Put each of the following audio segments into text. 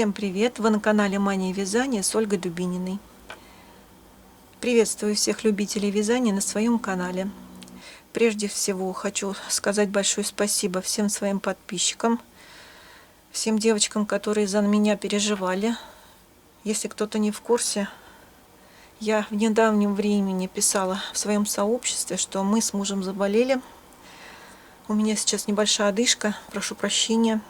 Всем привет! Вы на канале Мания Вязания с Ольгой Дубининой. Приветствую всех любителей вязания на своем канале. Прежде всего хочу сказать большое спасибо всем своим подписчикам, всем девочкам, которые за меня переживали. Если кто-то не в курсе, я в недавнем времени писала в своем сообществе, что мы с мужем заболели. У меня сейчас небольшая одышка, прошу прощения.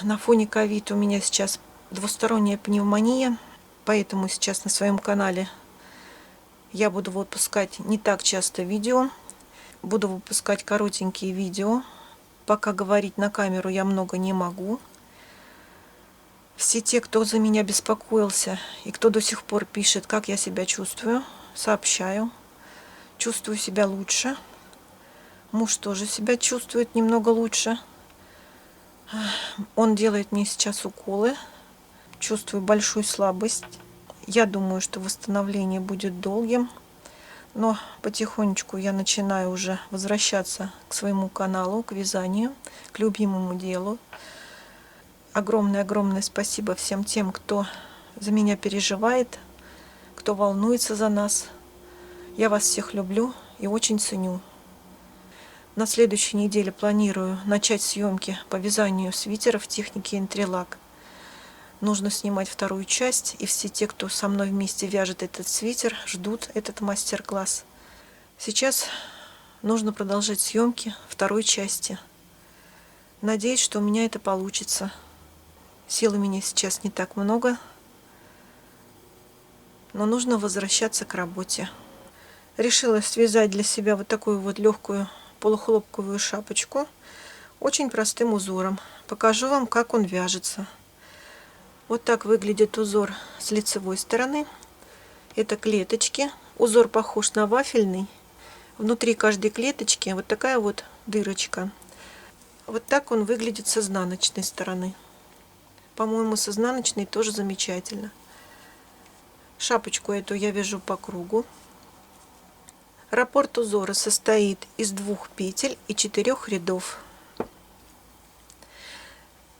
На фоне ковид у меня сейчас двусторонняя пневмония, поэтому сейчас на своем канале я буду выпускать не так часто видео, буду выпускать коротенькие видео. Пока говорить на камеру я много не могу. Все те, кто за меня беспокоился и кто до сих пор пишет, как я себя чувствую, сообщаю. Чувствую себя лучше. Муж тоже себя чувствует немного лучше. Он делает мне сейчас уколы. Чувствую большую слабость. Я думаю, что восстановление будет долгим. Но потихонечку я начинаю уже возвращаться к своему каналу, к вязанию, к любимому делу. Огромное-огромное спасибо всем тем, кто за меня переживает, кто волнуется за нас. Я вас всех люблю и очень ценю. На следующей неделе планирую начать съемки по вязанию свитеров в технике интерлак. Нужно снимать вторую часть, и все те, кто со мной вместе вяжет этот свитер, ждут этот мастер-класс. Сейчас нужно продолжать съемки второй части. Надеюсь, что у меня это получится. Сил у меня сейчас не так много, но нужно возвращаться к работе. Решила связать для себя вот такую вот легкую полухлопковую шапочку очень простым узором. Покажу вам, как он вяжется. Вот так выглядит узор с лицевой стороны. Это клеточки. Узор похож на вафельный. Внутри каждой клеточки вот такая вот дырочка. Вот так он выглядит с изнаночной стороны. По-моему, с изнаночной тоже замечательно. Шапочку эту я вяжу по кругу. Раппорт узора состоит из 2 петель и 4 рядов.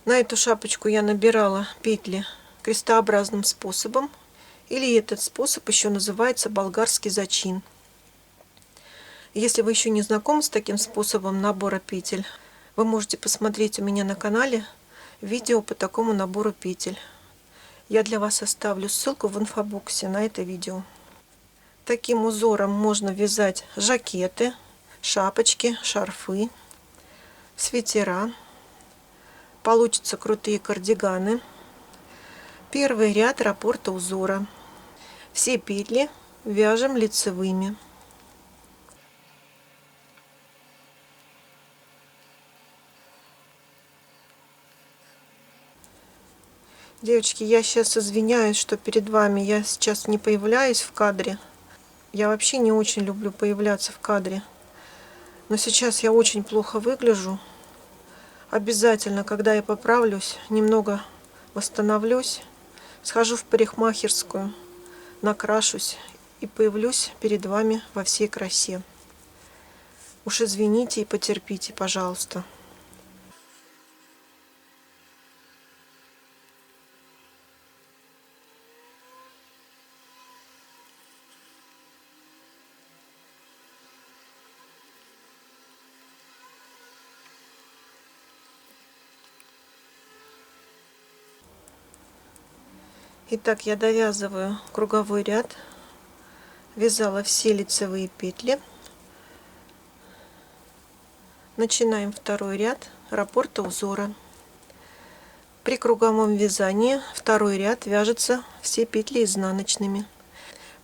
На эту шапочку я набирала петли крестообразным способом, или этот способ еще называется болгарский зачин. Если вы еще не знакомы с таким способом набора петель, вы можете посмотреть у меня на канале видео по такому набору петель. Я для вас оставлю ссылку в инфобоксе на это видео. Таким узором можно вязать жакеты, шапочки, шарфы, свитера. Получатся крутые кардиганы. Первый ряд раппорта узора. Все петли вяжем лицевыми. Девочки, я сейчас извиняюсь, что перед вами я сейчас не появляюсь в кадре. Я вообще не очень люблю появляться в кадре. Но сейчас я очень плохо выгляжу. Обязательно, когда я поправлюсь, немного восстановлюсь, схожу в парикмахерскую, накрашусь и появлюсь перед вами во всей красе. Уж извините и потерпите, пожалуйста. Итак, я довязываю круговой ряд, вязала все лицевые петли. Начинаем второй ряд раппорта узора. При круговом вязании второй ряд вяжется все петли изнаночными.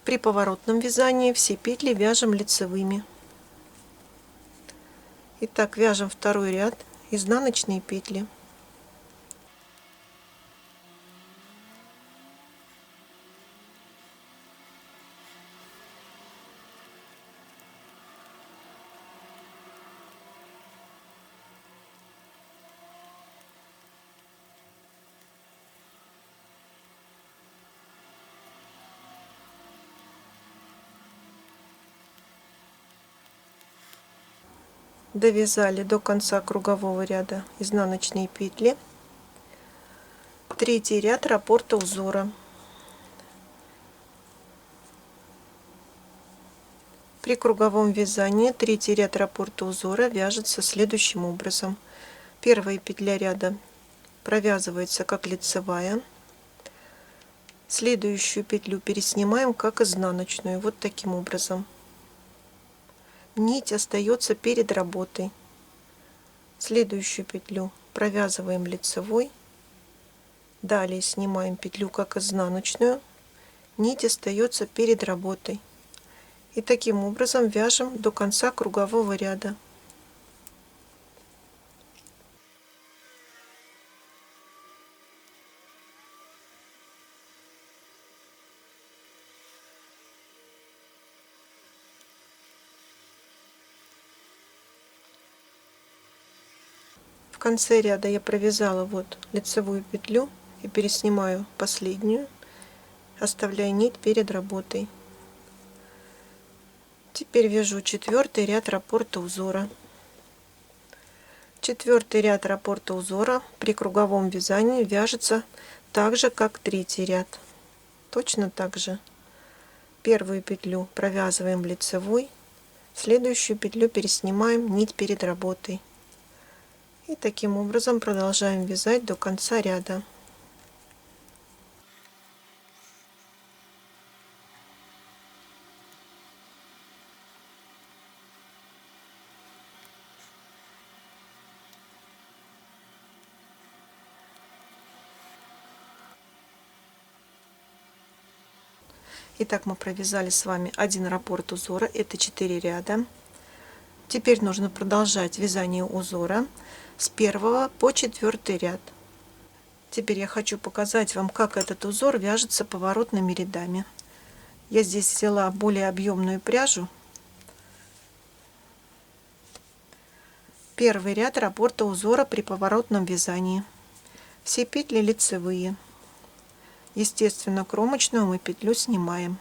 При поворотном вязании все петли вяжем лицевыми. Итак, вяжем второй ряд, изнаночные петли. Довязали до конца кругового ряда изнаночные петли. Третий ряд раппорта узора. При круговом вязании третий ряд раппорта узора вяжется следующим образом. Первая петля ряда провязывается как лицевая. Следующую петлю переснимаем как изнаночную. Вот таким образом. Нить остается перед работой. Следующую петлю провязываем лицевой. Далее снимаем петлю как изнаночную. Нить остается перед работой. И таким образом вяжем до конца кругового ряда. В конце ряда я провязала вот лицевую петлю и переснимаю последнюю, оставляя нить перед работой. Теперь вяжу четвертый ряд раппорта узора. Четвертый ряд раппорта узора при круговом вязании вяжется так же, как третий ряд. Точно так же. Первую петлю провязываем лицевой, следующую петлю переснимаем нить перед работой. И таким образом продолжаем вязать до конца ряда. Итак, мы провязали с вами один раппорт узора, это 4 ряда. Теперь нужно продолжать вязание узора с 1 по 4 ряд. Теперь я хочу показать вам, как этот узор вяжется поворотными рядами. Я здесь взяла более объемную пряжу. Первый ряд раппорта узора при поворотном вязании. Все петли лицевые. Естественно, кромочную мы петлю снимаем.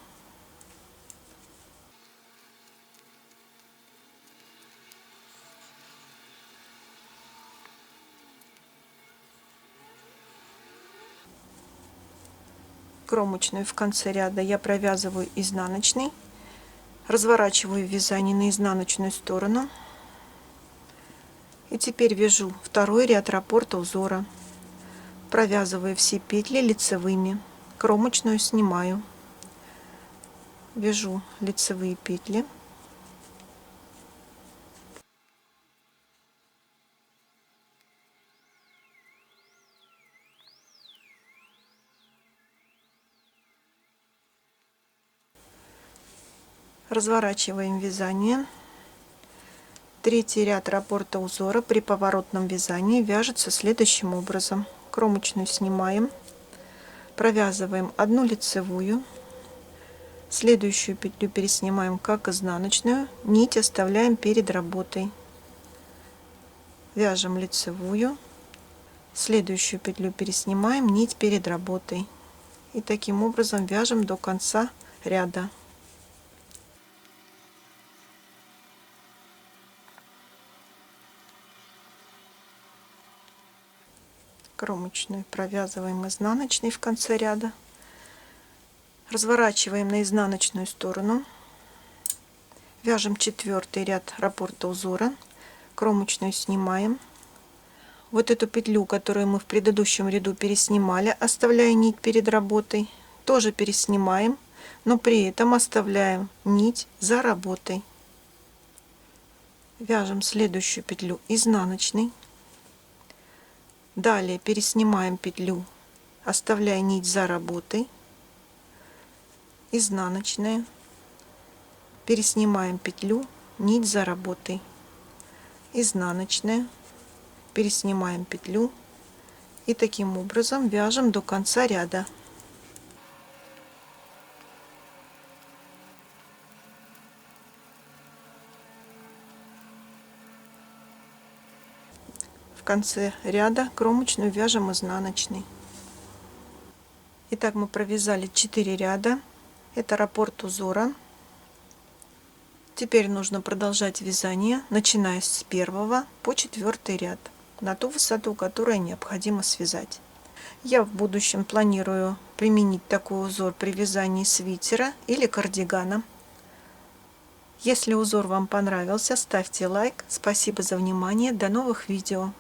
Кромочную в конце ряда я провязываю изнаночной, разворачиваю вязание на изнаночную сторону. И теперь вяжу второй ряд раппорта узора. Провязываю все петли лицевыми, кромочную снимаю, вяжу лицевые петли, разворачиваем вязание. Третий ряд раппорта узора при поворотном вязании вяжется следующим образом. Кромочную снимаем, провязываем одну лицевую, следующую петлю переснимаем как изнаночную, нить оставляем перед работой, вяжем лицевую, следующую петлю переснимаем, нить перед работой, и таким образом вяжем до конца ряда. Кромочную провязываем изнаночной в конце ряда, разворачиваем на изнаночную сторону, вяжем четвертый ряд раппорта узора, кромочную снимаем. Вот эту петлю, которую мы в предыдущем ряду переснимали, оставляя нить перед работой, тоже переснимаем, но при этом оставляем нить за работой. Вяжем следующую петлю изнаночной. Далее переснимаем петлю, оставляя нить за работой, изнаночная, переснимаем петлю, нить за работой, изнаночная, переснимаем петлю, и таким образом вяжем до конца ряда. В конце ряда кромочную вяжем изнаночной. Итак, мы провязали 4 ряда. Это раппорт узора. Теперь нужно продолжать вязание, начиная с 1 по 4 ряд, на ту высоту, которую необходимо связать. Я в будущем планирую применить такой узор при вязании свитера или кардигана. Если узор вам понравился, ставьте лайк. Спасибо за внимание. До новых видео.